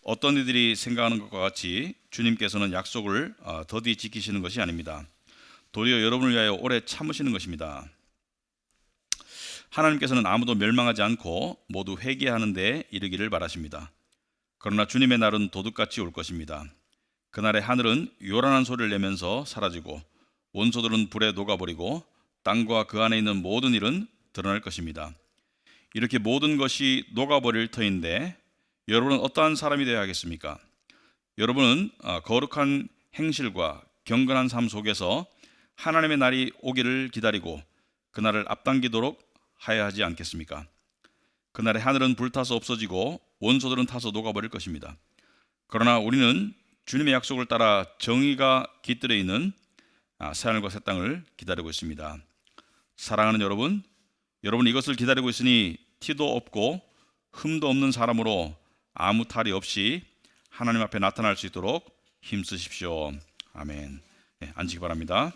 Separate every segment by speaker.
Speaker 1: 어떤 이들이 생각하는 것과 같이 주님께서는 약속을 더디 지키시는 것이 아닙니다. 도리어 여러분을 위하여 오래 참으시는 것입니다. 하나님께서는 아무도 멸망하지 않고 모두 회개하는 데 이르기를 바라십니다. 그러나 주님의 날은 도둑같이 올 것입니다. 그날에 하늘은 요란한 소리를 내면서 사라지고 원소들은 불에 녹아버리고 땅과 그 안에 있는 모든 일은 드러날 것입니다. 이렇게 모든 것이 녹아버릴 터인데 여러분은 어떠한 사람이 되어야 하겠습니까? 여러분은 거룩한 행실과 경건한 삶 속에서 하나님의 날이 오기를 기다리고 그날을 앞당기도록 하여야 하지 않겠습니까? 그날에 하늘은 불타서 없어지고 원소들은 타서 녹아버릴 것입니다. 그러나 우리는 주님의 약속을 따라 정의가 깃들어 있는 새하늘과 새 땅을 기다리고 있습니다. 사랑하는 여러분, 여러분 이것을 기다리고 있으니 티도 없고 흠도 없는 사람으로 아무 탈이 없이 하나님 앞에 나타날 수 있도록 힘쓰십시오. 아멘. 네, 앉으시기 바랍니다.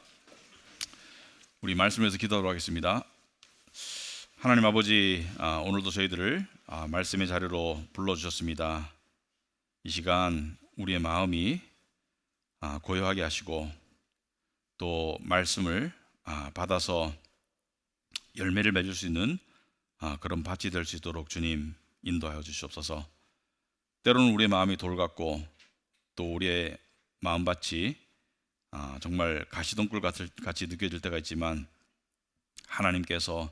Speaker 1: 우리 말씀에서 기도하도록 하겠습니다. 하나님 아버지, 오늘도 저희들을 말씀의 자리로 불러주셨습니다. 이 시간 우리의 마음이 고요하게 하시고 또 말씀을 받아서 열매를 맺을 수 있는 그런 밭이 될 수 있도록 주님 인도하여 주시옵소서. 때로는 우리의 마음이 돌 같고 또 우리의 마음밭이 정말 가시덤불 같이 느껴질 때가 있지만 하나님께서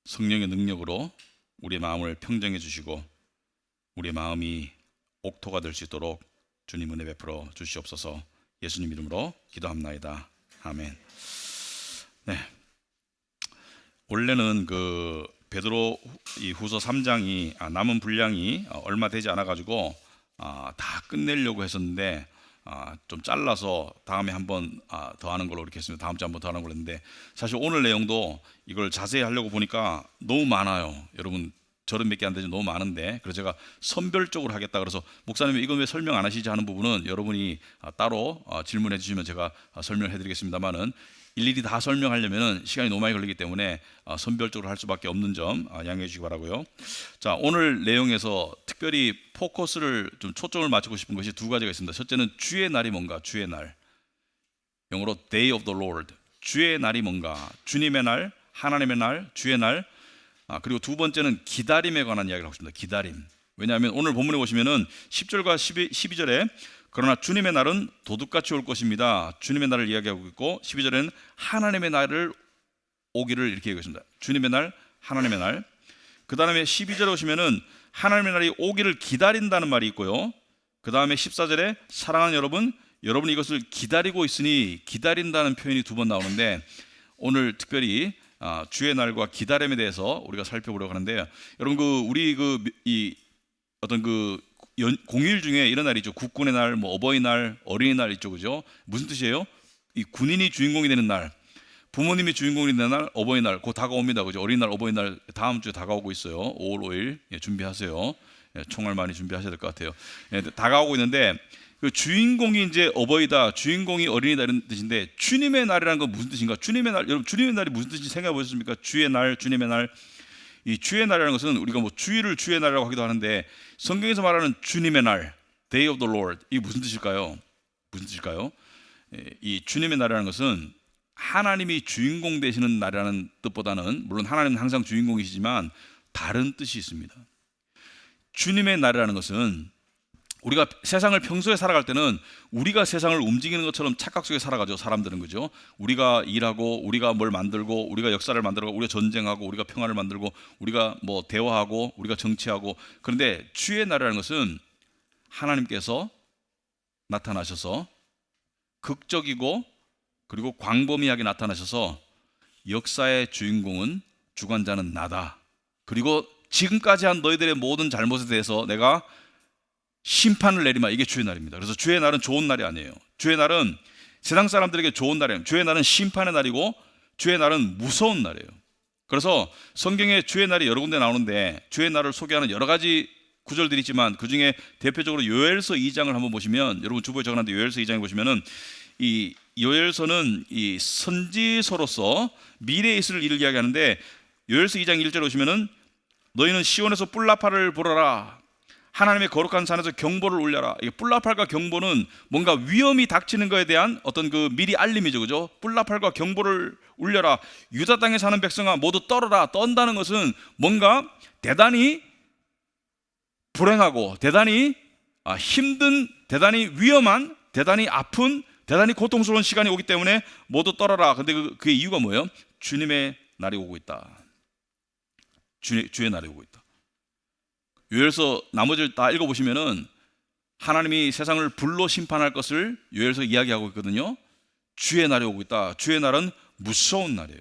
Speaker 1: 성령의 능력으로 우리의 마음을 평정해 주시고 우리의 마음이 옥토가 될 수 있도록 주님 은혜 베풀어 주시옵소서. 예수님 이름으로 기도합나이다. 아멘. 네. 원래는 그 베드로 이 후서 3장이 남은 분량이 얼마 되지 않아 가지고 다 끝내려고 했었는데 좀 잘라서 다음에 한번 더 하는 걸로 이렇게 했습니다. 다음 주에 한번 더 하는 걸로 했는데 사실 오늘 내용도 이걸 자세히 하려고 보니까 너무 많아요. 여러분 저런 몇 개 안 되지 너무 많은데 그래서 제가 선별적으로 하겠다 그래서 목사님 이건 왜 설명 안 하시지 하는 부분은 여러분이 따로 질문해 주시면 제가 설명해 드리겠습니다만은 일일이 다 설명하려면 시간이 너무 많이 걸리기 때문에 선별적으로 할 수밖에 없는 점 양해해 주시기 바라고요. 자, 오늘 내용에서 특별히 포커스를 좀 초점을 맞추고 싶은 것이 두 가지가 있습니다. 첫째는 주의 날이 뭔가, 주의 날. 영어로 Day of the Lord. 주의 날이 뭔가, 주님의 날, 하나님의 날, 주의 날. 그리고 두 번째는 기다림에 관한 이야기를 하고 싶습니다. 기다림. 왜냐하면 오늘 본문에 보시면은 10절과 12절에 그러나 주님의 날은 도둑같이 올 것입니다. 주님의 날을 이야기하고 있고 12절에는 하나님의 날을 오기를 이렇게 얘기하고 있습니다. 주님의 날, 하나님의 날. 그 다음에 12절에 오시면은 하나님의 날이 오기를 기다린다는 말이 있고요. 그 다음에 14절에 사랑하는 여러분, 여러분이 이것을 기다리고 있으니 기다린다는 표현이 두 번 나오는데 오늘 특별히 주의 날과 기다림에 대해서 우리가 살펴보려고 하는데요. 여러분 우리 어떤 공휴일 중에 이런 날이 있죠. 국군의 날, 뭐 어버이날, 어린이날 있죠, 그죠? 무슨 뜻이에요? 이 군인이 주인공이 되는 날, 부모님이 주인공이 되는 날, 어버이날, 곧 다가옵니다, 그죠? 어린이날, 어버이날 다음 주에 다가오고 있어요. 5월 5일 준비하세요. 총알 많이 준비하셔야 될 것 같아요. 다가오고 있는데 그 주인공이 이제 어버이다, 주인공이 어린이다 이런 뜻인데 주님의 날이라는 건 무슨 뜻인가? 주님의 날, 여러분 주님의 날이 무슨 뜻인지 생각해 보셨습니까? 주의 날, 주님의 날. 이 주의 날이라는 것은 우리가 뭐 주일을 주의 날이라고 하기도 하는데 성경에서 말하는 주님의 날, Day of the Lord, 이게 무슨 뜻일까요? 무슨 뜻일까요? 이 주님의 날이라는 것은 하나님이 주인공 되시는 날이라는 뜻보다는 물론 하나님은 항상 주인공이시지만 다른 뜻이 있습니다. 주님의 날이라는 것은 우리가 세상을 평소에 살아갈 때는 우리가 세상을 움직이는 것처럼 착각 속에 살아가죠. 사람들은 그죠. 우리가 일하고 우리가 뭘 만들고 우리가 역사를 만들고 우리가 전쟁하고 우리가 평화를 만들고 우리가 뭐 대화하고 우리가 정치하고 그런데 주의 날이라는 것은 하나님께서 나타나셔서 극적이고 그리고 광범위하게 나타나셔서 역사의 주인공은 주관자는 나다. 그리고 지금까지 한 너희들의 모든 잘못에 대해서 내가 심판을 내리마. 이게 주의 날입니다. 그래서 주의 날은 좋은 날이 아니에요. 주의 날은 세상 사람들에게 좋은 날이에요. 주의 날은 심판의 날이고 주의 날은 무서운 날이에요. 그래서 성경에 주의 날이 여러 군데 나오는데 주의 날을 소개하는 여러 가지 구절들이 있지만 그 중에 대표적으로 요엘서 2장을 한번 보시면 여러분 주보에 적어놨는데 요엘서 2장에 보시면은 이 요엘서는 이 선지서로서 미래에 있을 일을 이야기하는데 요엘서 2장 1절에 보시면은 너희는 시온에서 뿔나팔을 불어라. 하나님의 거룩한 산에서 경보를 울려라. 이게 뿔라팔과 경보는 뭔가 위험이 닥치는 것에 대한 어떤 그 미리 알림이죠, 그죠? 뿔라팔과 경보를 울려라. 유다 땅에 사는 백성아 모두 떨어라. 떤다는 것은 뭔가 대단히 불행하고 대단히 힘든, 대단히 위험한, 대단히 아픈, 대단히 고통스러운 시간이 오기 때문에 모두 떨어라. 근데 그의 이유가 뭐예요? 주님의 날이 오고 있다. 주의 날이 오고 있다. 요엘서 나머지를 다 읽어보시면은 하나님이 세상을 불로 심판할 것을 요엘서 이야기하고 있거든요. 주의 날이 오고 있다. 주의 날은 무서운 날이에요.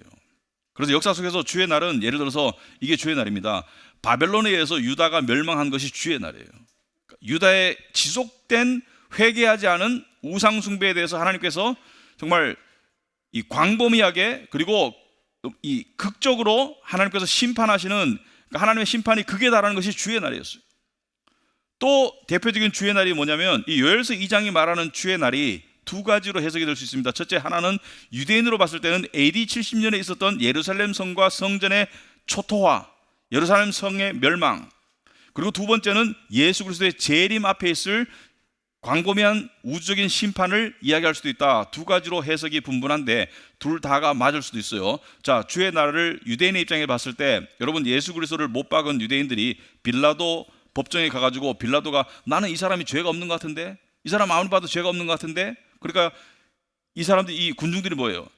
Speaker 1: 그래서 역사 속에서 주의 날은 예를 들어서 이게 주의 날입니다. 바벨론에 의해서 유다가 멸망한 것이 주의 날이에요. 유다의 지속된 회개하지 않은 우상 숭배에 대해서 하나님께서 정말 이 광범위하게 그리고 이 극적으로 하나님께서 심판하시는, 하나님의 심판이 극에 달하는 것이 주의 날이었어요. 또 대표적인 주의 날이 뭐냐면 이 요엘서 2장이 말하는 주의 날이 두 가지로 해석이 될 수 있습니다. 첫째, 하나는 유대인으로 봤을 때는 AD 70년에 있었던 예루살렘 성과 성전의 초토화, 예루살렘 성의 멸망, 그리고 두 번째는 예수 그리스도의 재림 앞에 있을 광범위한 우주적인 심판을 이야기할 수도 있다. 두 가지로 해석이 분분한데 둘 다가 맞을 수도 있어요. 자, 주의 날을 유대인의 입장에 봤을 때, 여러분 예수 그리스도를 못 박은 유대인들이 빌라도 법정에 가가지고 빌라도가 나는 이 사람이 죄가 없는 것 같은데, 이 사람 아무리 봐도 죄가 없는 것 같은데, 그러니까 이 사람들, 이 군중들이 뭐예요?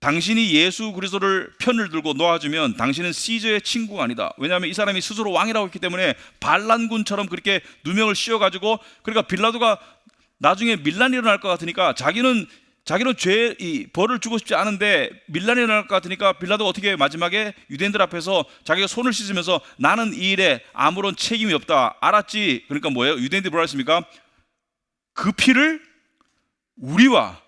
Speaker 1: 당신이 예수 그리스도를 편을 들고 놓아주면 당신은 시저의 친구가 아니다. 왜냐하면 이 사람이 스스로 왕이라고 했기 때문에 반란군처럼 그렇게 누명을 씌워가지고, 그러니까 빌라도가 나중에 밀란이 일어날 것 같으니까 자기는 이 벌을 주고 싶지 않은데 밀란이 일어날 것 같으니까 빌라도가 어떻게 마지막에 유대인들 앞에서 자기가 손을 씻으면서 나는 이 일에 아무런 책임이 없다. 알았지? 그러니까 뭐예요? 유대인들이 뭐라 했습니까? 그 피를 우리와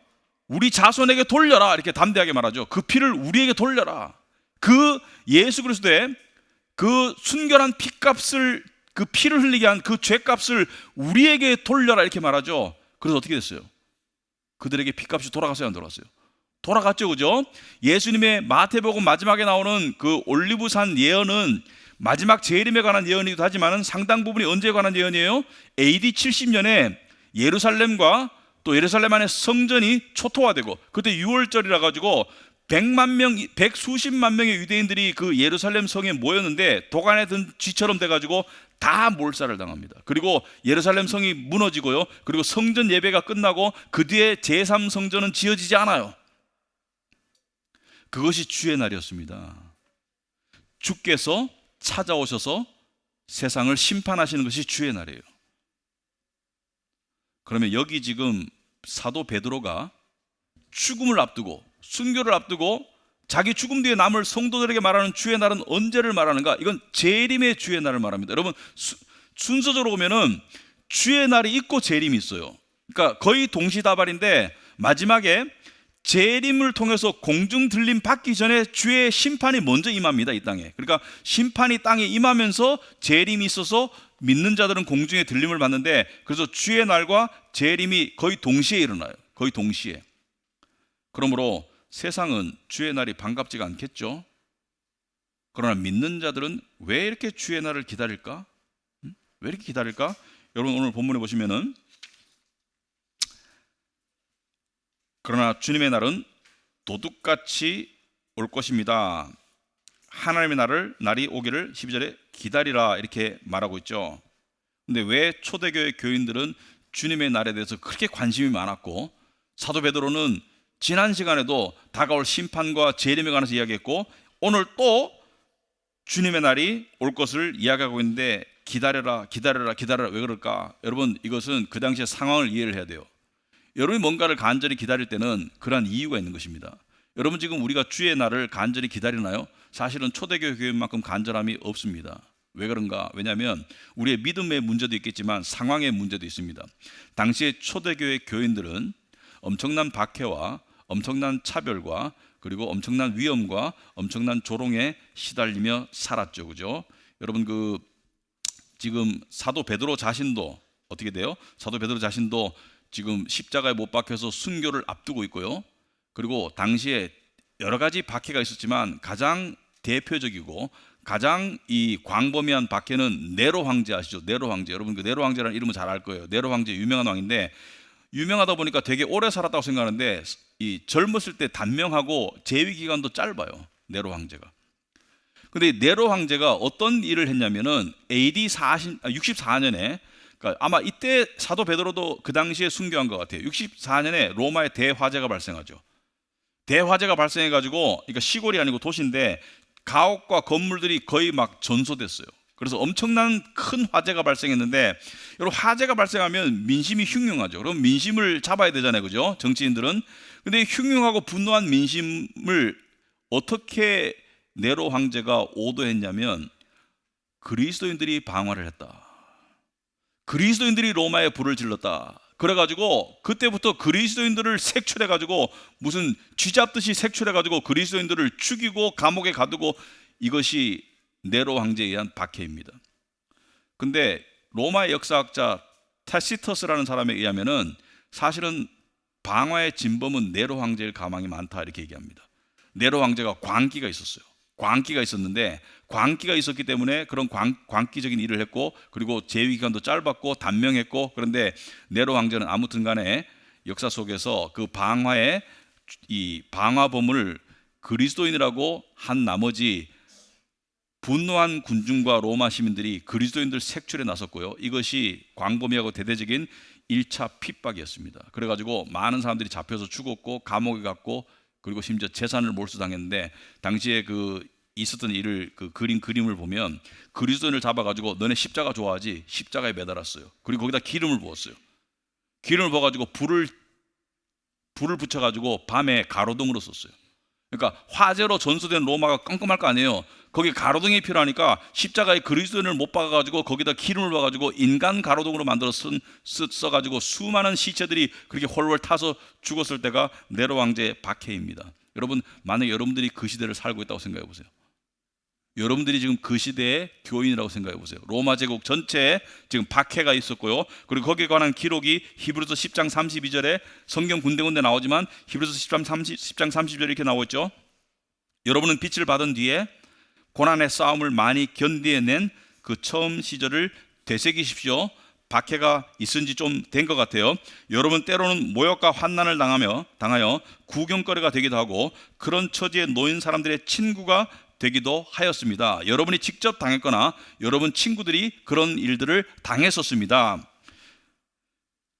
Speaker 1: 우리 자손에게 돌려라. 이렇게 담대하게 말하죠. 그 피를 우리에게 돌려라. 그 예수 그리스도의 그 순결한 피값을, 그 피를 흘리게 한 그 죄값을 우리에게 돌려라. 이렇게 말하죠. 그래서 어떻게 됐어요? 그들에게 피값이 돌아갔어요, 안 돌아갔어요? 돌아갔죠, 그죠? 예수님의 마태복음 마지막에 나오는 그 올리브산 예언은 마지막 재림에 관한 예언이기도 하지만 상당 부분이 언제에 관한 예언이에요? AD 70년에 예루살렘과 또 예루살렘 안에 성전이 초토화되고, 그때 6월절이라 가지고 100수십만 명의 유대인들이 그 예루살렘 성에 모였는데 도간에 든 쥐처럼 돼가지고 다 몰살을 당합니다. 그리고 예루살렘 성이 무너지고요. 그리고 성전 예배가 끝나고 그 뒤에 제3성전은 지어지지 않아요. 그것이 주의 날이었습니다. 주께서 찾아오셔서 세상을 심판하시는 것이 주의 날이에요. 그러면 여기 지금 사도 베드로가 죽음을 앞두고, 순교를 앞두고 자기 죽음 뒤에 남을 성도들에게 말하는 주의 날은 언제를 말하는가? 이건 재림의 주의 날을 말합니다. 여러분, 순서적으로 보면은 주의 날이 있고 재림이 있어요. 그러니까 거의 동시다발인데 마지막에 재림을 통해서 공중 들림 받기 전에 주의 심판이 먼저 임합니다, 이 땅에. 그러니까 심판이 땅에 임하면서 재림이 있어서 믿는 자들은 공중에 들림을 받는데, 그래서 주의 날과 재림이 거의 동시에 일어나요. 거의 동시에. 그러므로 세상은 주의 날이 반갑지가 않겠죠. 그러나 믿는 자들은 왜 이렇게 주의 날을 기다릴까? 왜 이렇게 기다릴까? 여러분 오늘 본문에 보시면은, 그러나 주님의 날은 도둑같이 올 것입니다. 하나님의 날이 오기를 12절에 기다리라 이렇게 말하고 있죠. 근데 왜 초대교회 교인들은 주님의 날에 대해서 그렇게 관심이 많았고, 사도 베드로는 지난 시간에도 다가올 심판과 재림에 관해서 이야기했고, 오늘 또 주님의 날이 올 것을 이야기하고 있는데 기다려라 왜 그럴까? 여러분, 이것은 그 당시의 상황을 이해를 해야 돼요. 여러분이 뭔가를 간절히 기다릴 때는 그러한 이유가 있는 것입니다. 여러분, 지금 우리가 주의 날을 간절히 기다리나요? 사실은 초대교회 교인만큼 간절함이 없습니다. 왜 그런가? 왜냐하면 우리의 믿음의 문제도 있겠지만 상황의 문제도 있습니다. 당시의 초대교회 교인들은 엄청난 박해와 엄청난 차별과 그리고 엄청난 위험과 엄청난 조롱에 시달리며 살았죠, 그죠? 여러분, 지금 사도 베드로 자신도 어떻게 돼요? 사도 베드로 자신도 지금 십자가에 못 박혀서 순교를 앞두고 있고요. 그리고 당시에 여러 가지 박해가 있었지만 가장 대표적이고 가장 이 광범위한 박해는 네로 황제 아시죠? 네로 황제. 여러분 그 네로 황제라는 이름은 잘 알 거예요. 네로 황제 유명한 왕인데 유명하다 보니까 되게 오래 살았다고 생각하는데 이 젊었을 때 단명하고 재위 기간도 짧아요. 네로 황제가. 근데 네로 황제가 어떤 일을 했냐면은 AD 64년에 그러니까 아마 이때 사도 베드로도 그 당시에 순교한 것 같아요. 64년에 로마에 대화재가 발생하죠. 대화재가 발생해가지고, 그러니까 시골이 아니고 도시인데 가옥과 건물들이 거의 막 전소됐어요. 그래서 엄청난 큰 화재가 발생했는데, 여러분 화재가 발생하면 민심이 흉흉하죠. 그럼 민심을 잡아야 되잖아요, 그죠? 정치인들은. 근데 흉흉하고 분노한 민심을 어떻게 네로 황제가 오도했냐면 그리스도인들이 방화를 했다. 그리스도인들이 로마에 불을 질렀다. 그래가지고 그때부터 그리스도인들을 색출해가지고 무슨 쥐잡듯이 색출해가지고 그리스도인들을 죽이고 감옥에 가두고, 이것이 네로 황제에 의한 박해입니다. 근데 로마의 역사학자 타시터스라는 사람에 의하면은 사실은 방화의 진범은 네로 황제일 가망이 많다 이렇게 얘기합니다. 네로 황제가 광기가 있었어요. 광기가 있었는데 광기가 있었기 때문에 그런 광기적인 일을 했고, 그리고 재위 기간도 짧았고 단명했고, 그런데 네로 황제는 아무튼 간에 역사 속에서 그 방화의 이 방화범을 그리스도인이라고 한 나머지 분노한 군중과 로마 시민들이 그리스도인들 색출에 나섰고요. 이것이 광범위하고 대대적인 1차 핍박이었습니다. 그래가지고 많은 사람들이 잡혀서 죽었고 감옥에 갔고, 그리고 심지어 재산을 몰수당했는데, 당시에 그 있었던 일을 그 그림을 보면 그리스도인을 잡아가지고 너네 십자가 좋아하지? 십자가에 매달았어요. 그리고 거기다 기름을 부었어요. 기름을 부어가지고 불을 붙여가지고 밤에 가로등으로 썼어요. 그러니까 화재로 전소된 로마가 깜깜할 거 아니에요. 거기 가로등이 필요하니까 십자가에 그리스도인을 못 박아가지고 거기다 기름을 부어가지고 인간 가로등으로 만들어 써가지고 수많은 시체들이 그렇게 홀월 타서 죽었을 때가 네로 황제의 박해입니다. 여러분, 만약 여러분들이 그 시대를 살고 있다고 생각해 보세요. 여러분들이 지금 그 시대의 교인이라고 생각해 보세요. 로마 제국 전체에 지금 박해가 있었고요. 그리고 거기에 관한 기록이 히브리서 10장 32절에 성경 군데군데 나오지만 히브리서 10장 32절에 이렇게 나오죠. 여러분은 빛을 받은 뒤에 고난의 싸움을 많이 견디어낸 그 처음 시절을 되새기십시오. 박해가 있은 지 좀 된 것 같아요. 여러분 때로는 모욕과 환난을 당하여 구경거리가 되기도 하고 그런 처지에 놓인 사람들의 친구가 되기도 하였습니다. 여러분이 직접 당했거나 여러분 친구들이 그런 일들을 당했었습니다.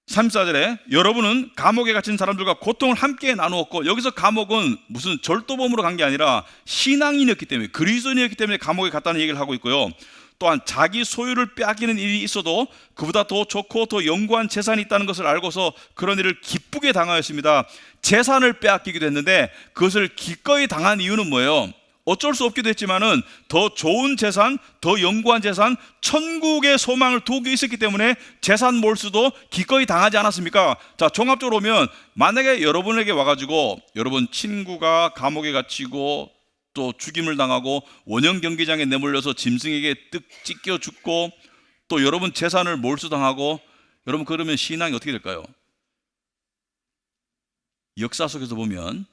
Speaker 1: 34절에 여러분은 감옥에 갇힌 사람들과 고통을 함께 나누었고, 여기서 감옥은 무슨 절도범으로 간 게 아니라 신앙인이었기 때문에, 그리스도인이었기 때문에 감옥에 갔다는 얘기를 하고 있고요. 또한 자기 소유를 빼앗기는 일이 있어도 그보다 더 좋고 더 영구한 재산이 있다는 것을 알고서 그런 일을 기쁘게 당하였습니다. 재산을 빼앗기기도 했는데 그것을 기꺼이 당한 이유는 뭐예요? 어쩔 수 없기도 했지만은 더 좋은 재산, 더 영구한 재산, 천국의 소망을 두고 있었기 때문에 재산 몰수도 기꺼이 당하지 않았습니까? 자, 종합적으로 보면 만약에 여러분에게 와가지고 여러분 친구가 감옥에 갇히고 또 죽임을 당하고 원형 경기장에 내몰려서 짐승에게 뜩 찢겨 죽고 또 여러분 재산을 몰수당하고, 여러분 그러면 신앙이 어떻게 될까요? 역사 속에서 보면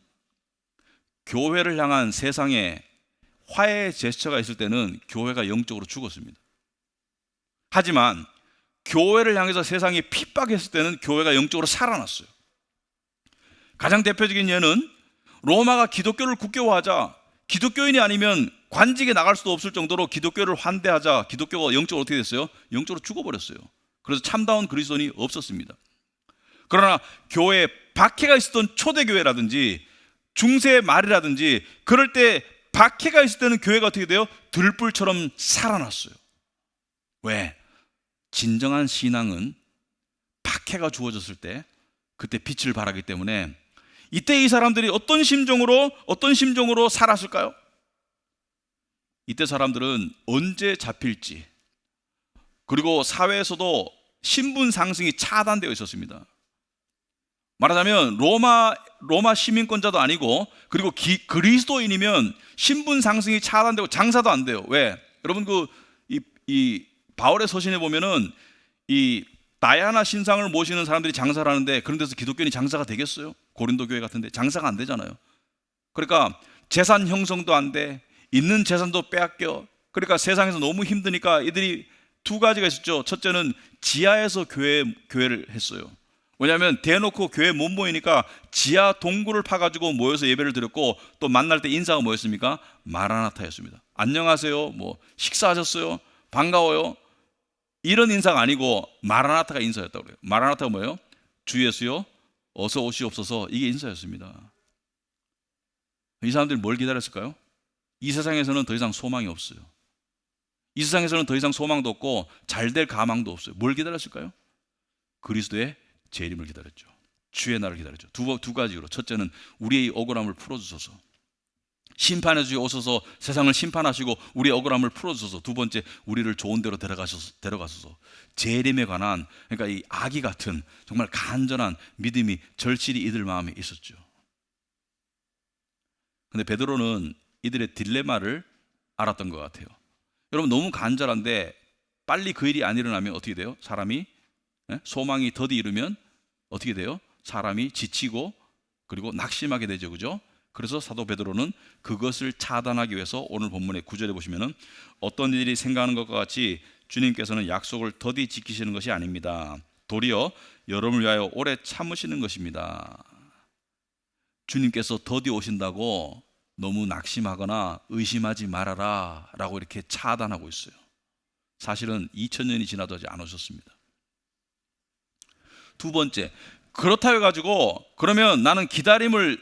Speaker 1: 교회를 향한 세상에 화해의 제스처가 있을 때는 교회가 영적으로 죽었습니다. 하지만 교회를 향해서 세상이 핍박했을 때는 교회가 영적으로 살아났어요. 가장 대표적인 예는 로마가 기독교를 국교화하자 기독교인이 아니면 관직에 나갈 수도 없을 정도로 기독교를 환대하자 기독교가 영적으로 어떻게 됐어요? 영적으로 죽어버렸어요. 그래서 참다운 그리스도인이 없었습니다. 그러나 교회에 박해가 있었던 초대교회라든지 중세 말이라든지 그럴 때 박해가 있을 때는 교회가 어떻게 돼요? 들불처럼 살아났어요. 왜? 진정한 신앙은 박해가 주어졌을 때 그때 빛을 발하기 때문에. 이때 이 사람들이 어떤 심정으로 살았을까요? 이때 사람들은 언제 잡힐지, 그리고 사회에서도 신분 상승이 차단되어 있었습니다. 말하자면 로마 시민권자도 아니고, 그리고 그리스도인이면 신분 상승이 차단되고 장사도 안 돼요. 왜? 여러분 이 바울의 서신에 보면은 이 다이아나 신상을 모시는 사람들이 장사를 하는데 그런 데서 기독교인이 장사가 되겠어요? 고린도 교회 같은데 장사가 안 되잖아요. 그러니까 재산 형성도 안 돼, 있는 재산도 빼앗겨, 그러니까 세상에서 너무 힘드니까 이들이 두 가지가 있었죠. 첫째는 지하에서 교회를 했어요. 왜냐하면 대놓고 교회 못 모이니까 지하 동굴을 파가지고 모여서 예배를 드렸고, 또 만날 때 인사가 뭐였습니까? 마라나타였습니다. 안녕하세요, 뭐 식사하셨어요? 반가워요. 이런 인사가 아니고 마라나타가 인사였다고 그래요. 마라나타가 뭐예요? 주 예수요 어서 오시옵소서, 이게 인사였습니다. 이 사람들이 뭘 기다렸을까요? 이 세상에서는 더 이상 소망이 없어요. 이 세상에서는 더 이상 소망도 없고 잘될 가망도 없어요. 뭘 기다렸을까요? 그리스도의 재림을 기다렸죠. 주의 날을 기다렸죠. 두 가지로, 첫째는 우리의 억울함을 풀어주소서, 심판해 주시고 오셔서 세상을 심판하시고 우리의 억울함을 풀어주소서. 두 번째, 우리를 좋은 데로 데려가소서. 재림에 관한, 그러니까 이 아기 같은 정말 간절한 믿음이 절실히 이들 마음에 있었죠. 근데 베드로는 이들의 딜레마를 알았던 것 같아요. 여러분, 너무 간절한데 빨리 그 일이 안 일어나면 어떻게 돼요? 사람이 소망이 더디 이르면 어떻게 돼요? 사람이 지치고 그리고 낙심하게 되죠, 그죠? 그래서 사도 베드로는 그것을 차단하기 위해서 오늘 본문의 9절에 보시면은 어떤 일이 생각하는 것과 같이 주님께서는 약속을 더디 지키시는 것이 아닙니다. 도리어 여러분을 위하여 오래 참으시는 것입니다. 주님께서 더디 오신다고 너무 낙심하거나 의심하지 말아라 라고 이렇게 차단하고 있어요. 사실은 2000년이 지나도 아직 안 오셨습니다. 두 번째, 그렇다 해가지고 그러면 나는 기다림을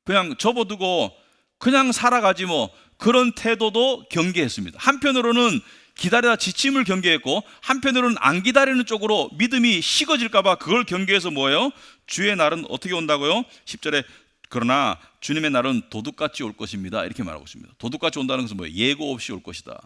Speaker 1: 그냥 접어두고 그냥 살아가지 뭐, 그런 태도도 경계했습니다. 한편으로는 기다리다 지침을 경계했고, 한편으로는 안 기다리는 쪽으로 믿음이 식어질까봐 그걸 경계해서 뭐예요? 주의 날은 어떻게 온다고요? 10절에 그러나 주님의 날은 도둑같이 올 것입니다, 이렇게 말하고 있습니다. 도둑같이 온다는 것은 뭐예요? 예고 없이 올 것이다.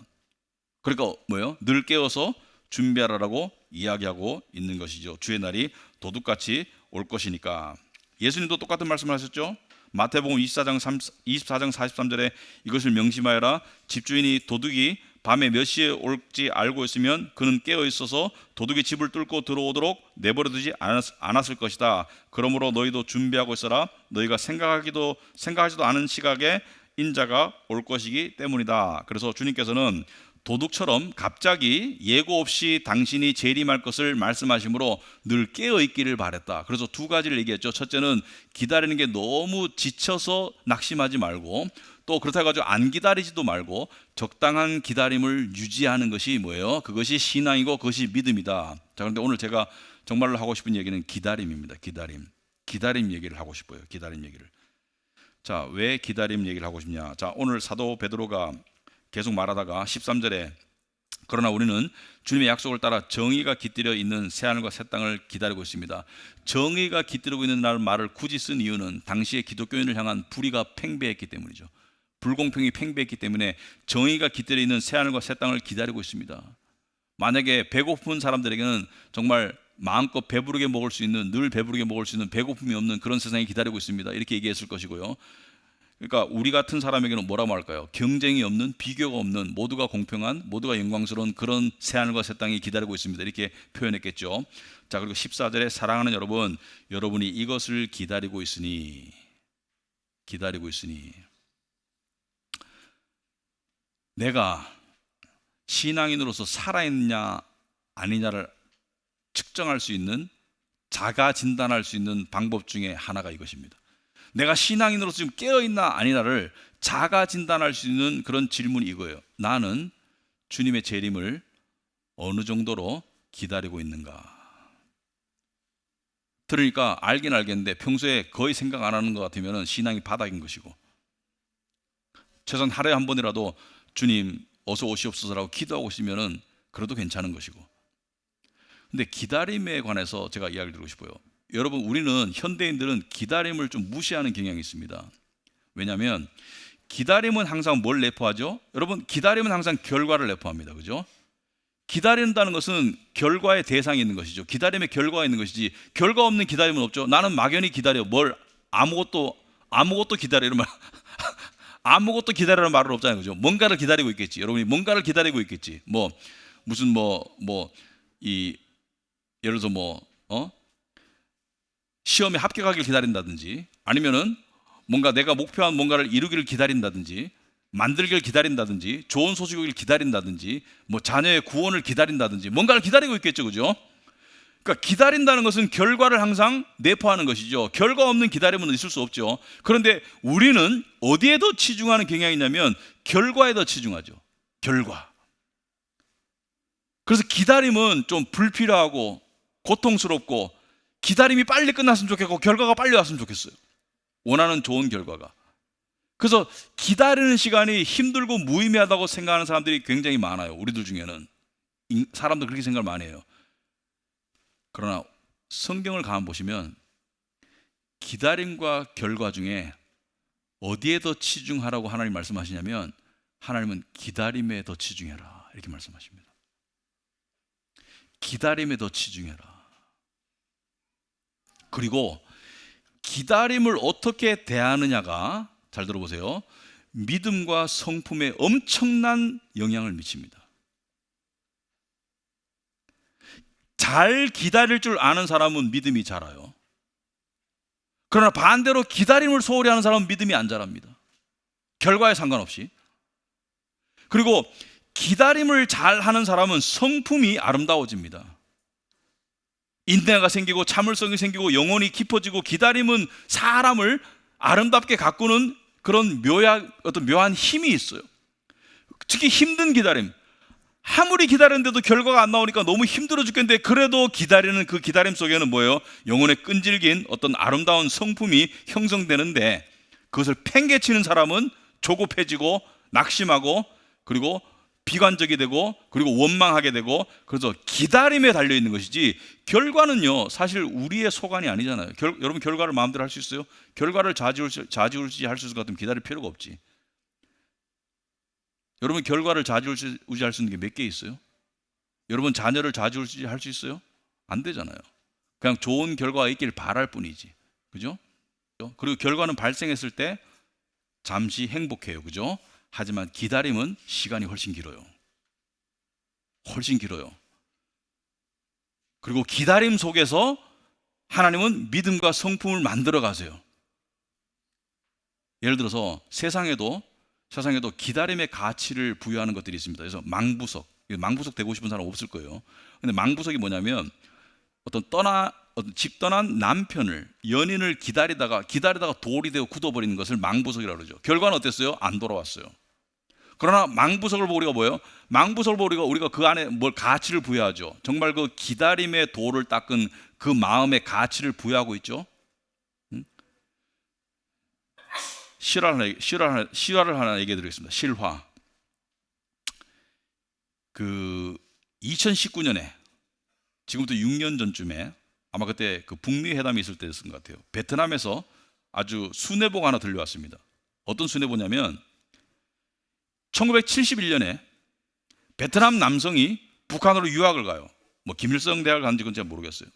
Speaker 1: 그러니까 뭐예요? 늘 깨어서 준비하라고 이야기하고 있는 것이죠. 주의 날이 도둑같이 올 것이니까. 예수님도 똑같은 말씀을 하셨죠. 마태복음 24장 43절에 이것을 명심하여라. 집주인이 도둑이 밤에 몇 시에 올지 알고 있으면 그는 깨어 있어서 도둑이 집을 뚫고 들어오도록 내버려두지 않았을 것이다. 그러므로 너희도 준비하고 있어라. 너희가 생각하지도 않은 시각에 인자가 올 것이기 때문이다. 그래서 주님께서는 도둑처럼 갑자기 예고 없이 당신이 재림할 것을 말씀하시므로 늘 깨어 있기를 바랬다. 그래서 두 가지를 얘기했죠. 첫째는 기다리는 게 너무 지쳐서 낙심하지 말고, 또 그렇다 해가지고 안 기다리지도 말고 적당한 기다림을 유지하는 것이 뭐예요? 그것이 신앙이고 그것이 믿음이다. 자, 그런데 오늘 제가 정말로 하고 싶은 얘기는 기다림입니다. 기다림 얘기를 하고 싶어요. 기다림 얘기를. 자, 왜 기다림 얘기를 하고 싶냐? 자, 오늘 사도 베드로가 계속 말하다가 13절에 그러나 우리는 주님의 약속을 따라 정의가 깃들여 있는 새하늘과 새 땅을 기다리고 있습니다. 정의가 깃들고 있는 말을 굳이 쓴 이유는 당시의 기독교인을 향한 불의가 팽배했기 때문이죠. 불공평이 팽배했기 때문에 정의가 깃들여 있는 새하늘과 새 땅을 기다리고 있습니다. 만약에 배고픈 사람들에게는 정말 마음껏 배부르게 먹을 수 있는, 늘 배부르게 먹을 수 있는 배고픔이 없는 그런 세상이 기다리고 있습니다, 이렇게 얘기했을 것이고요. 그러니까 우리 같은 사람에게는 뭐라고 할까요? 경쟁이 없는, 비교가 없는, 모두가 공평한, 모두가 영광스러운 그런 새하늘과 새 땅이 기다리고 있습니다, 이렇게 표현했겠죠. 자, 그리고 14절에 사랑하는 여러분, 여러분이 이것을 기다리고 있으니 내가 신앙인으로서 살아있느냐 아니냐를 측정할 수 있는, 자가 진단할 수 있는 방법 중에 하나가 이것입니다. 내가 신앙인으로서 지금 깨어있나 아니냐를 자가 진단할 수 있는 그런 질문이 이거예요. 나는 주님의 재림을 어느 정도로 기다리고 있는가? 들으니까 알긴 알겠는데 평소에 거의 생각 안 하는 것 같으면 신앙이 바닥인 것이고, 최소한 하루에 한 번이라도 주님 어서 오시옵소서라고 기도하고 있으면 그래도 괜찮은 것이고. 근데 기다림에 관해서 제가 이야기를 드리고 싶어요. 여러분, 우리는 현대인들은 기다림을 좀 무시하는 경향이 있습니다. 왜냐하면 기다림은 항상 뭘 내포하죠? 여러분, 기다림은 항상 결과를 내포합니다, 그죠? 기다린다는 것은 결과의 대상이 있는 것이죠. 기다림의 결과가 있는 것이지 결과 없는 기다림은 없죠. 나는 막연히 기다려. 아무것도 기다려 이런 말 아무것도 기다리라는 말은 없잖아요, 그죠? 뭔가를 기다리고 있겠지. 여러분이 뭔가를 기다리고 있겠지. 예를 들어서 시험에 합격하길 기다린다든지, 아니면은 뭔가 내가 목표한 뭔가를 이루기를 기다린다든지, 만들기를 기다린다든지, 좋은 소식을 기다린다든지, 뭐 자녀의 구원을 기다린다든지, 뭔가를 기다리고 있겠죠, 그죠? 그러니까 기다린다는 것은 결과를 항상 내포하는 것이죠. 결과 없는 기다림은 있을 수 없죠. 그런데 우리는 어디에 더 치중하는 경향이 있냐면 결과에 더 치중하죠. 결과. 그래서 기다림은 좀 불필요하고 고통스럽고, 기다림이 빨리 끝났으면 좋겠고 결과가 빨리 왔으면 좋겠어요. 원하는 좋은 결과가. 그래서 기다리는 시간이 힘들고 무의미하다고 생각하는 사람들이 굉장히 많아요. 우리들 중에는 사람들 그렇게 생각을 많이 해요. 그러나 성경을 가만 보시면 기다림과 결과 중에 어디에 더 치중하라고 하나님 말씀하시냐면, 하나님은 기다림에 더 치중해라 이렇게 말씀하십니다. 기다림에 더 치중해라. 그리고 기다림을 어떻게 대하느냐가, 잘 들어보세요, 믿음과 성품에 엄청난 영향을 미칩니다. 잘 기다릴 줄 아는 사람은 믿음이 자라요. 그러나 반대로 기다림을 소홀히 하는 사람은 믿음이 안 자랍니다. 결과에 상관없이. 그리고 기다림을 잘 하는 사람은 성품이 아름다워집니다. 인내가 생기고 참을성이 생기고 영혼이 깊어지고, 기다림은 사람을 아름답게 가꾸는 그런 어떤 묘한 힘이 있어요. 특히 힘든 기다림. 아무리 기다렸는데도 결과가 안 나오니까 너무 힘들어 죽겠는데, 그래도 기다리는 그 기다림 속에는 뭐예요? 영혼의 끈질긴 어떤 아름다운 성품이 형성되는데, 그것을 팽개치는 사람은 조급해지고 낙심하고, 그리고 비관적이 되고, 그리고 원망하게 되고. 그래서 기다림에 달려있는 것이지, 결과는요 사실 우리의 소관이 아니잖아요. 여러분 결과를 마음대로 할 수 있어요? 결과를 좌지우지 할 수 있을 것 같으면 기다릴 필요가 없지. 여러분 결과를 좌지우지할 수 있는 게 몇 개 있어요? 여러분 자녀를 좌지우지할 수 있어요? 안 되잖아요. 그냥 좋은 결과가 있길 바랄 뿐이지, 그죠? 그리고 결과는 발생했을 때 잠시 행복해요, 그죠? 하지만 기다림은 시간이 훨씬 길어요. 훨씬 길어요. 그리고 기다림 속에서 하나님은 믿음과 성품을 만들어 가세요. 예를 들어서 세상에도 기다림의 가치를 부여하는 것들이 있습니다. 그래서 망부석 되고 싶은 사람 없을 거예요. 근데 망부석이 뭐냐면, 어떤 집 떠난 남편을, 연인을 기다리다가 돌이 되어 굳어버리는 것을 망부석이라고 그러죠. 결과는 어땠어요? 안 돌아왔어요. 그러나 망부석을 보고 우리가 뭐예요? 망부석을 보고 우리가 그 안에 뭘 가치를 부여하죠. 정말 그 기다림의 돌을 닦은 그 마음의 가치를 부여하고 있죠. 실화를 하나 얘기해 드리겠습니다. 실화. 2019년에, 지금부터 6년 전쯤에, 아마 그때 그 북미 회담이 있을 때였던 것 같아요. 베트남에서 아주 순회보가 하나 들려왔습니다. 어떤 순회보냐면, 1971년에 베트남 남성이 북한으로 유학을 가요. 뭐 김일성 대학을 간지 그건 제가 모르겠어요.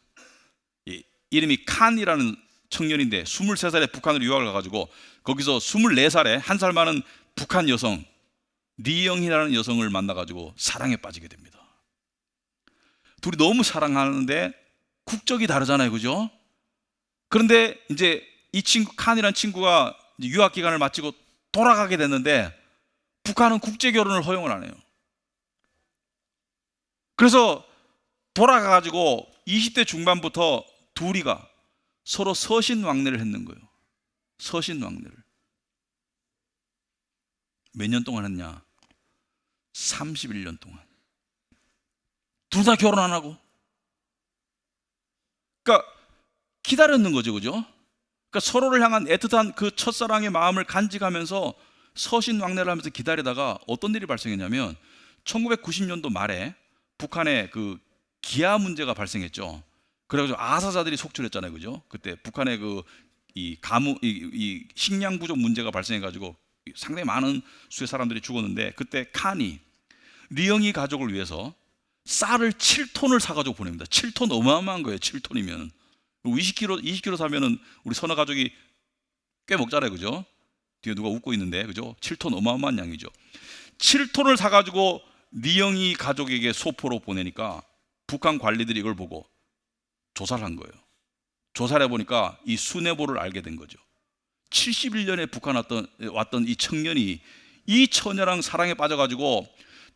Speaker 1: 이름이 칸이라는 청년인데 23살에 북한으로 유학을 가가지고, 거기서 24살에 한 살 많은 북한 여성 리영희라는 여성을 만나가지고 사랑에 빠지게 됩니다. 둘이 너무 사랑하는데 국적이 다르잖아요, 그죠? 그런데 이제 이 친구 칸이라는 친구가 유학 기간을 마치고 돌아가게 됐는데, 북한은 국제 결혼을 허용을 안 해요. 그래서 돌아가가지고 20대 중반부터 둘이가 서로 서신왕래를 했는 거예요. 서신왕래를. 몇 년 동안 했냐? 31년 동안. 둘 다 결혼 안 하고. 그러니까 기다렸는 거죠, 그죠? 그러니까 서로를 향한 애틋한 그 첫사랑의 마음을 간직하면서 서신왕래를 하면서 기다리다가 어떤 일이 발생했냐면, 1990년도 말에 북한에 그 기아 문제가 발생했죠. 그래가지고 아사자들이 속출했잖아요, 그죠? 그때 북한의 이 식량 부족 문제가 발생해가지고 상당히 많은 수의 사람들이 죽었는데, 그때 칸이 리영희 가족을 위해서 쌀을 7톤을 사가지고 보냅니다. 7톤 어마어마한 거예요. 7톤이면 20kg 사면은 우리 선호 가족이 꽤 먹잖아요, 그죠? 뒤에 누가 웃고 있는데, 그죠? 7톤 어마어마한 양이죠. 7톤을 사가지고 리영희 가족에게 소포로 보내니까 북한 관리들이 이걸 보고 조사를 한 거예요. 조사를 해보니까 이 순애보를 알게 된 거죠. 71년에 북한 왔던 이 청년이 이 처녀랑 사랑에 빠져가지고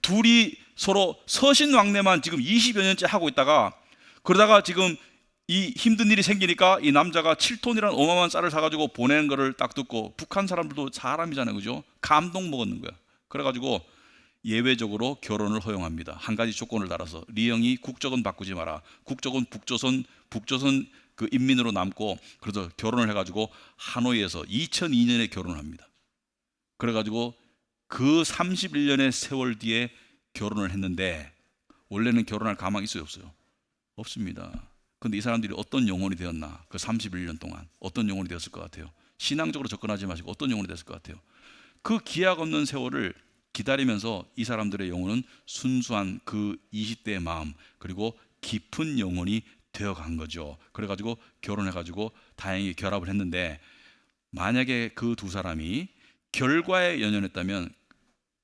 Speaker 1: 둘이 서로 서신왕래만 지금 20여 년째 하고 있다가, 그러다가 지금 이 힘든 일이 생기니까 이 남자가 7톤이라는 어마어마한 쌀을 사가지고 보내는 거를 딱 듣고, 북한 사람들도 사람이잖아요, 그죠? 감동 먹었는 거야. 그래가지고 예외적으로 결혼을 허용합니다. 한 가지 조건을 달아서. 리영이 국적은 바꾸지 마라. 국적은 북조선 그 인민으로 남고, 그래서 결혼을 해가지고 하노이에서 2002년에 결혼을 합니다. 그래가지고 그 31년의 세월 뒤에 결혼을 했는데, 원래는 결혼할 가망이 있어요, 없어요? 없습니다. 근데 이 사람들이 어떤 영혼이 되었나? 그 31년 동안 어떤 영혼이 되었을 것 같아요? 신앙적으로 접근하지 마시고 어떤 영혼이 됐을 것 같아요? 그 기약 없는 세월을 기다리면서 이 사람들의 영혼은 순수한 그 20대의 마음, 그리고 깊은 영혼이 되어간 거죠. 그래가지고 결혼해가지고 다행히 결합을 했는데, 만약에 그 두 사람이 결과에 연연했다면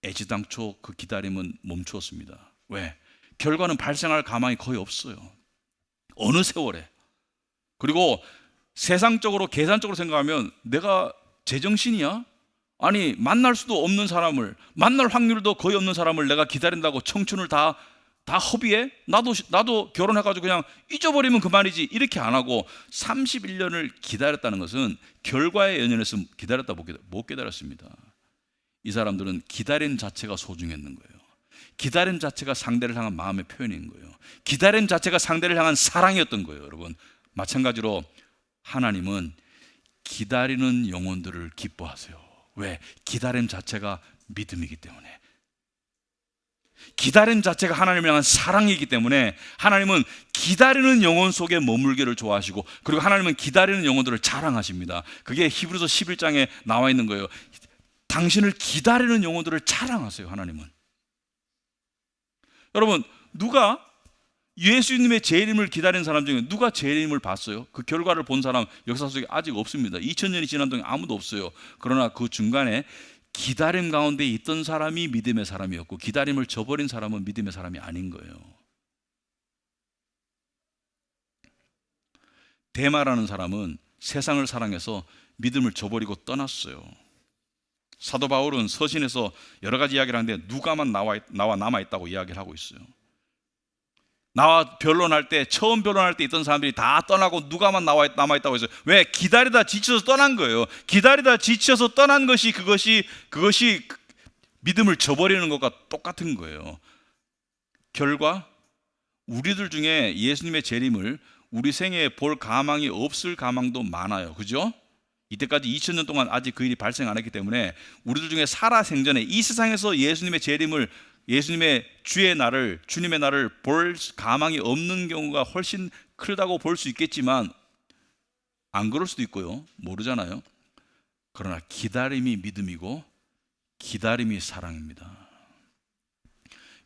Speaker 1: 애지당초 그 기다림은 멈추었습니다. 왜? 결과는 발생할 가망이 거의 없어요. 어느 세월에. 그리고 세상적으로 계산적으로 생각하면 내가 제정신이야? 아니, 만날 수도 없는 사람을, 만날 확률도 거의 없는 사람을 내가 기다린다고 청춘을 다 허비해? 나도 결혼해가지고 그냥 잊어버리면 그만이지, 이렇게 안 하고 31년을 기다렸다는 것은 결과에 연연해서 기다렸다 못 기다렸습니다. 이 사람들은 기다림 자체가 소중했는 거예요. 기다림 자체가 상대를 향한 마음의 표현인 거예요. 기다림 자체가 상대를 향한 사랑이었던 거예요, 여러분. 마찬가지로 하나님은 기다리는 영혼들을 기뻐하세요. 왜? 기다림 자체가 믿음이기 때문에. 기다림 자체가 하나님을 향한 사랑이기 때문에 하나님은 기다리는 영혼 속에 머물기를 좋아하시고, 그리고 하나님은 기다리는 영혼들을 자랑하십니다. 그게 히브리서 11장에 나와 있는 거예요. 당신을 기다리는 영혼들을 자랑하세요, 하나님은. 여러분, 누가 예수님의 재림을 기다리는 사람 중에 누가 재림을 봤어요? 그 결과를 본 사람 역사 속에 아직 없습니다. 2000년이 지난 동안 아무도 없어요. 그러나 그 중간에 기다림 가운데 있던 사람이 믿음의 사람이었고, 기다림을 저버린 사람은 믿음의 사람이 아닌 거예요. 데마라는 사람은 세상을 사랑해서 믿음을 저버리고 떠났어요. 사도 바울은 서신에서 여러 가지 이야기를 하는데 누가만 나와 남아있다고 이야기를 하고 있어요. 나와 변론할 때, 처음 변론할 때 있던 사람들이 다 떠나고 누가만 남아있다고 해서, 왜? 기다리다 지쳐서 떠난 거예요. 기다리다 지쳐서 떠난 것이 그것이 믿음을 저버리는 것과 똑같은 거예요. 결과 우리들 중에 예수님의 재림을 우리 생애에 볼 가망이 없을 가망도 많아요. 그죠? 이때까지 2000년 동안 아직 그 일이 발생 안 했기 때문에 우리들 중에 살아생전에 이 세상에서 예수님의 재림을, 예수님의 주님의 날을 볼 가망이 없는 경우가 훨씬 크다고 볼 수 있겠지만, 안 그럴 수도 있고요. 모르잖아요. 그러나 기다림이 믿음이고 기다림이 사랑입니다.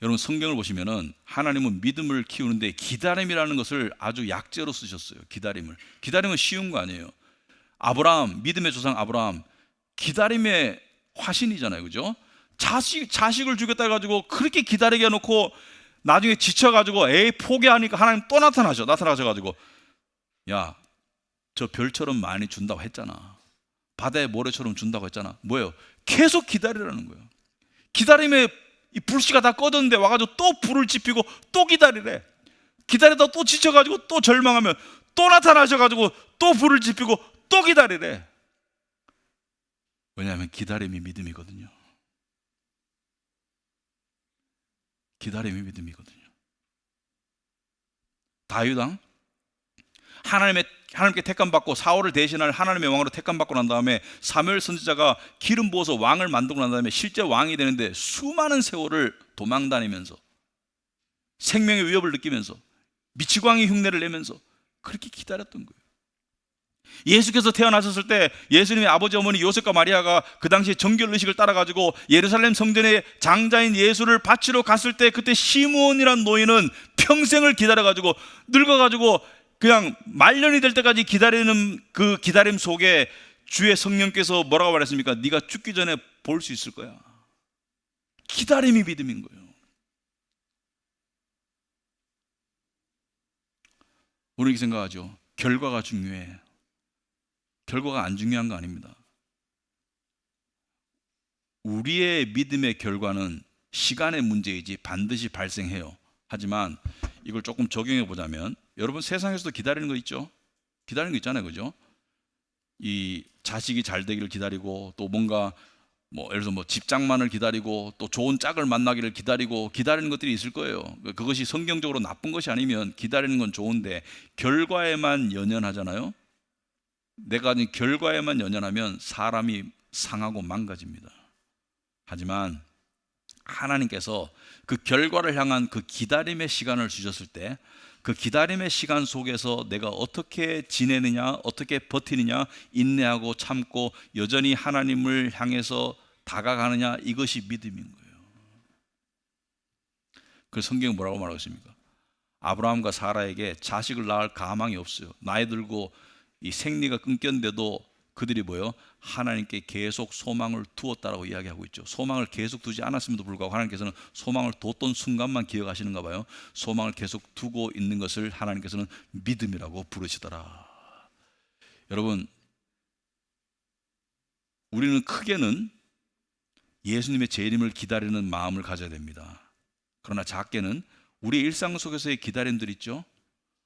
Speaker 1: 여러분, 성경을 보시면은 하나님은 믿음을 키우는데 기다림이라는 것을 아주 약재로 쓰셨어요. 기다림은 쉬운 거 아니에요. 아브라함, 믿음의 조상 아브라함, 기다림의 화신이잖아요, 그죠? 자식을 주겠다 해가지고 그렇게 기다리게 해놓고 나중에 지쳐가지고 포기하니까 하나님 또 나타나셔가지고, 야, 저 별처럼 많이 준다고 했잖아. 바다의 모래처럼 준다고 했잖아. 뭐예요? 계속 기다리라는 거예요. 기다림에 이 불씨가 다 꺼졌는데 와가지고 또 불을 지피고 또 기다리래. 기다리다 또 지쳐가지고 또 절망하면 또 나타나셔가지고 또 불을 지피고 또 기다리래. 왜냐하면 기다림이 믿음이거든요. 기다림이 믿음이거든요. 다윗 왕, 하나님께 택감받고 사울을 대신할 하나님의 왕으로 택감받고 난 다음에 사무엘 선지자가 기름 부어서 왕을 만들고 난 다음에 실제 왕이 되는데 수많은 세월을 도망다니면서 생명의 위협을 느끼면서 미치광이 흉내를 내면서 그렇게 기다렸던 거예요. 예수께서 태어나셨을 때 예수님의 아버지 어머니 요셉과 마리아가 그 당시에 정결의식을 따라가지고 예루살렘 성전에 장자인 예수를 바치러 갔을 때, 그때 시므온이란 노인은 평생을 기다려가지고 늙어가지고 그냥 말년이 될 때까지 기다리는 그 기다림 속에 주의 성령께서 뭐라고 말했습니까? 네가 죽기 전에 볼 수 있을 거야. 기다림이 믿음인 거예요. 우리 이렇게 생각하죠. 결과가 중요해. 결과가 안 중요한 거 아닙니다. 우리의 믿음의 결과는 시간의 문제이지 반드시 발생해요. 하지만 이걸 조금 적용해 보자면, 여러분 세상에서도 기다리는 거 있죠? 기다리는 거 있잖아요, 그죠? 이 자식이 잘 되기를 기다리고, 또 뭔가 뭐 예를 들어서 뭐 집장만을 기다리고, 또 좋은 짝을 만나기를 기다리고, 기다리는 것들이 있을 거예요. 그것이 성경적으로 나쁜 것이 아니면 기다리는 건 좋은데, 결과에만 연연하잖아요. 내가 가진 결과에만 연연하면 사람이 상하고 망가집니다. 하지만 하나님께서 그 결과를 향한 그 기다림의 시간을 주셨을 때, 그 기다림의 시간 속에서 내가 어떻게 지내느냐, 어떻게 버티느냐, 인내하고 참고 여전히 하나님을 향해서 다가가느냐, 이것이 믿음인 거예요. 그 성경은 뭐라고 말하고 있습니까? 아브라함과 사라에게 자식을 낳을 가망이 없어요. 나이 들고 이 생리가 끊겼는데도 그들이 뭐요? 하나님께 계속 소망을 두었다라고 이야기하고 있죠. 소망을 계속 두지 않았음에도 불구하고 하나님께서는 소망을 뒀던 순간만 기억하시는가 봐요. 소망을 계속 두고 있는 것을 하나님께서는 믿음이라고 부르시더라. 여러분, 우리는 크게는 예수님의 재림을 기다리는 마음을 가져야 됩니다. 그러나 작게는 우리 일상 속에서의 기다림들 있죠.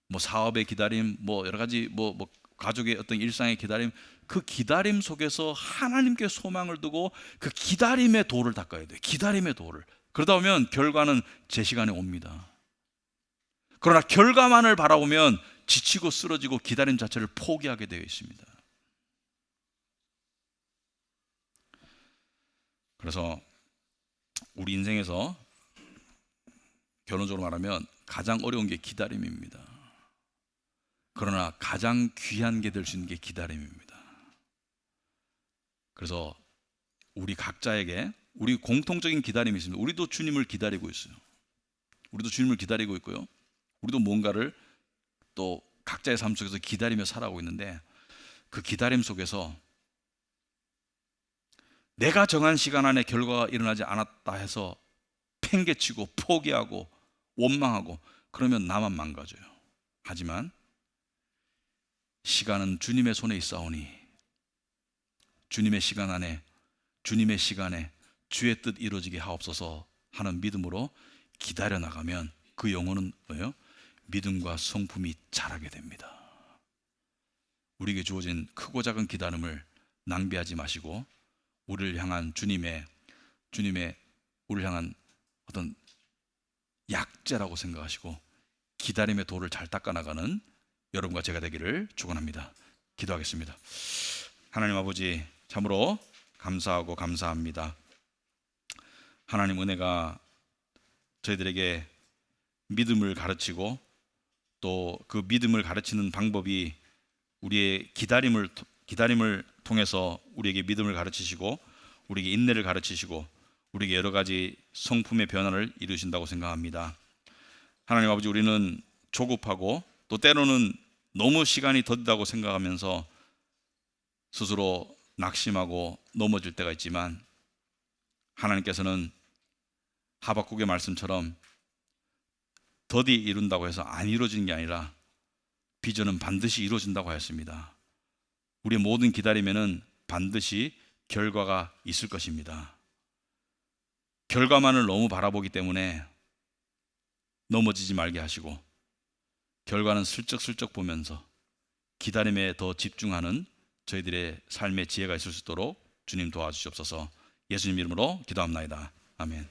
Speaker 1: 뭐 사업의 기다림, 뭐 여러 가지 뭐 가족의 어떤 일상의 기다림, 그 기다림 속에서 하나님께 소망을 두고 그 기다림의 도를 닦아야 돼요. 기다림의 도를. 그러다 보면 결과는 제 시간에 옵니다. 그러나 결과만을 바라보면 지치고 쓰러지고 기다림 자체를 포기하게 되어 있습니다. 그래서 우리 인생에서 결론적으로 말하면 가장 어려운 게 기다림입니다. 그러나 가장 귀한 게 될 수 있는 게 기다림입니다. 그래서 우리 각자에게 우리 공통적인 기다림이 있습니다. 우리도 주님을 기다리고 있어요. 우리도 주님을 기다리고 있고요. 우리도 뭔가를 또 각자의 삶 속에서 기다리며 살아가고 있는데, 그 기다림 속에서 내가 정한 시간 안에 결과가 일어나지 않았다 해서 팽개치고 포기하고 원망하고 그러면 나만 망가져요. 하지만 시간은 주님의 손에 있사오니 주님의 시간 안에, 주님의 시간에 주의 뜻 이루어지게 하옵소서 하는 믿음으로 기다려 나가면 그 영혼은 뭐예요? 믿음과 성품이 자라게 됩니다. 우리에게 주어진 크고 작은 기다림을 낭비하지 마시고, 우리를 향한 주님의 우리를 향한 어떤 약재라고 생각하시고 기다림의 도를 잘 닦아 나가는 여러분과 제가 되기를 축원합니다. 기도하겠습니다. 하나님 아버지, 참으로 감사하고 감사합니다. 하나님 은혜가 저희들에게 믿음을 가르치고, 또 그 믿음을 가르치는 방법이 우리의 기다림을 통해서 우리에게 믿음을 가르치시고, 우리에게 인내를 가르치시고, 우리에게 여러 가지 성품의 변화를 이루신다고 생각합니다. 하나님 아버지, 우리는 조급하고 또 때로는 너무 시간이 더디다고 생각하면서 스스로 낙심하고 넘어질 때가 있지만, 하나님께서는 하박국의 말씀처럼 더디 이룬다고 해서 안 이루어지는 게 아니라 비전은 반드시 이루어진다고 하였습니다. 우리의 모든 기다림에는 반드시 결과가 있을 것입니다. 결과만을 너무 바라보기 때문에 넘어지지 말게 하시고, 결과는 슬쩍슬쩍 보면서 기다림에 더 집중하는 저희들의 삶의 지혜가 있을 수 있도록 주님 도와주시옵소서. 예수님 이름으로 기도합나이다. 아멘.